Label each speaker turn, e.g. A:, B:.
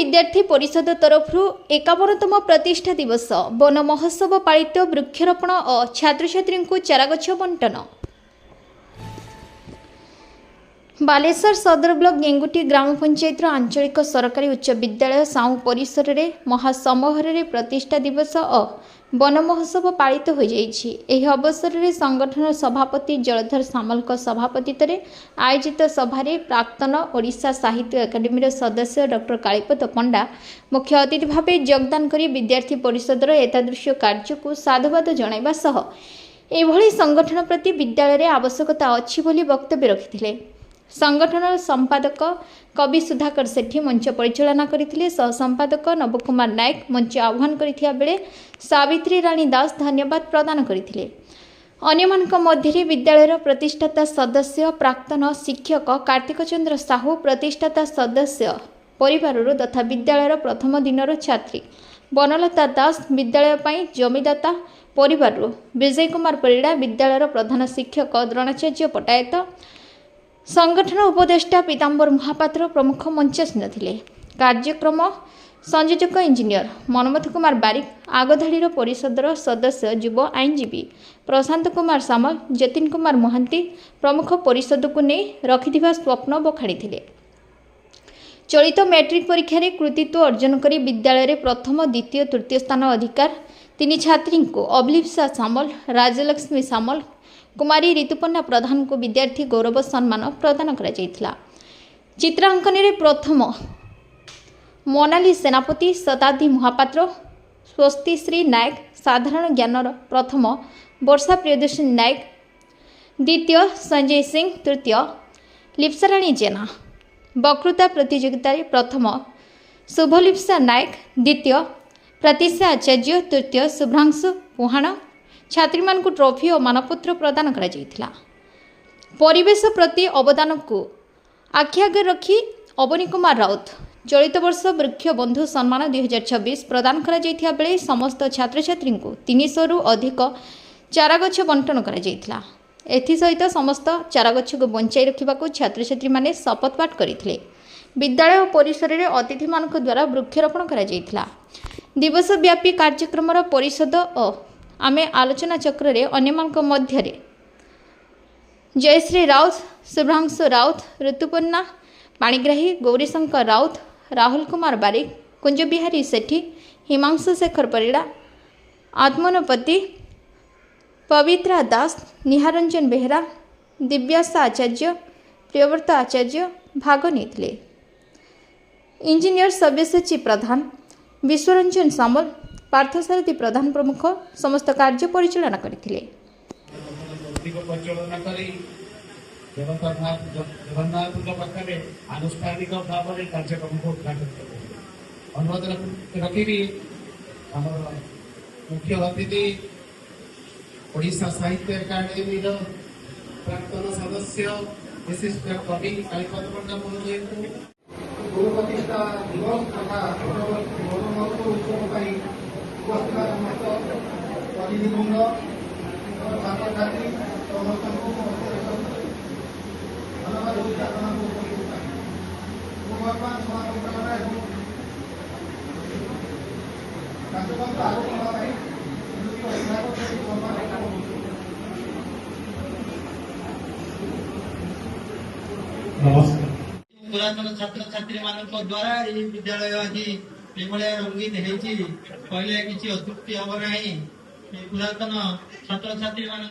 A: विद्यार्थी परिषद तरफ 51तम प्रतिष्ठा दिवस वन महोत्सव पालित वृक्षरोपण और छात्र छात्री को चारागछ बंटन। बालेश्वर सदर ब्लॉक गेंगुटी ग्राम पंचायत आंचलिक सरकारी उच्च विद्यालय साहू परिसर में महासमारोह प्रतिष्ठा दिवस और वन महोत्सव पालित हो जाइछि। एही अवसर में संगठन सभापति जलधर सामल सभापतित्व आयोजित सभारे प्राक्तन ओडिशा साहित्य एकाडेमी सदस्य डॉक्टर कालीपद पंडा मुख्य अतिथि भाव योगदान करी विद्यार्थी परिषदर एतादृश कार्य को साधुवाद जणाइबा सह एभली संगठन प्रति विद्यालय आवश्यकता अछि बोली वक्तव्य रखिथिले। संगठन संपादक कवि सुधाकर सेठी मंच परिचालना करथिले। सह संपादक नवकुमार नायक मंच आह्वान करिथिया बेले सावित्री रानी दास धन्यवाद प्रदान करथिले। अन्यमानक मध्य विद्यालयर प्रतिष्ठाता सदस्य प्राक्तन शिक्षक कार्तिक चंद्र साहू प्रतिष्ठाता सदस्य परिवार तथा विद्यालयर प्रथम दिनर छात्री बनलता दास विद्यालय पई जमीदाता परिवार विजय कुमार परिड़ा विद्यालयर प्रधान शिक्षक द्रोणाचार्य पटायत संगठन उपदेष्टा पीताम्बर महापात्र प्रमुख मंचासीन थिले। कार्यक्रम संयोजक इंजीनियर मनमथ कुमार बारिक आगधाड़ी परिषदर सदस्य युव आईनजीवी प्रशांत कुमार सामल जतिन कुमार महांती प्रमुख परिषद को नहीं रखिथिबा स्वप्न बखाड़ी। चलित मैट्रिक परीक्षा रे कृतित्व अर्जन करी विद्यालय रे प्रथम द्वितीय तृतीय स्थान अधिकार तीन छात्री को अभिलिप्सा सामल राजलक्ष्मी सामल कुमारी ऋतुपन्ना प्रधान को विद्यार्थी गौरव सम्मान प्रदान करा जायथिला। चित्रांकन रे प्रथम मोनाली सेनापति शताब्दी महापात्र स्वस्ति श्री नायक साधारण ज्ञान प्रथम वर्षा प्रियदर्शनी नायक द्वितीय संजय सिंह तृतीय लिप्साराणी जेना वक्तृता प्रतियोगिता प्रथम शुभलिप्सा नायक द्वितीय प्रतीक्षा आचार्य तृतीय शुभ्रांशु पुहाण छात्री मान को ट्रॉफी और मानपत्र प्रदान करा जायथिला। परिवेश प्रति अवदान को आखि आगे रखी अवनी कुमार राउत चलित वर्ष वृक्ष बंधु सम्मान 2026 प्रदान करा जायथिया बेले समस्त छात्र छात्री को 300 रु अधिक चारागछ बंटन करा जायथिला। एथि सहित समस्त चारागछ को बंचाई रखिबा को छात्र छात्री माने शपथ पाठ करथिले। विद्यालय परिसर में अतिथि मानक द्वारा वृक्षरोपण करा जायथिला। दिवस व्यापी कार्यक्रम परिषद और आमे आलोचना चक्र रे अन्यमानक मध्य जयश्री राउत शुभ्रांशु राउत ऋतुपन्ना पाणिग्राही गौरीशंकर राउत राहुल कुमार बारिक कुंज बिहारी सेठी हिमांशु शेखर परिड़ा आत्मनपति पवित्रा दास निहारंजन बेहरा दिव्यासा आचार्य प्रियव्रत आचार्य भाग नहीं। इंजीनियर सव्यसाची प्रधान विश्वरंजन सामल पार्थसारथी प्रधान प्रमुख समस्त कार्य परिचालना करथिले।
B: आनुष्ठानिक भाव में कार्यक्रम को उद्घाटन अनुरोध रखी मुख्य अतिथि ओडिशा साहित्य एकाडेमी प्राक्तन सदस्य विशिष्ट कवि कालीपद पंडा महोदय को गुरु प्रतिष्ठा दिवस तथा प्रतिनिधिवृंद छात्र छात्री पुरातन छात्र छात्री मान द्वारा विद्यालय आज रंगीन कहले किसी अतृप्ति हम ना पुरातन छात्र छात्री मान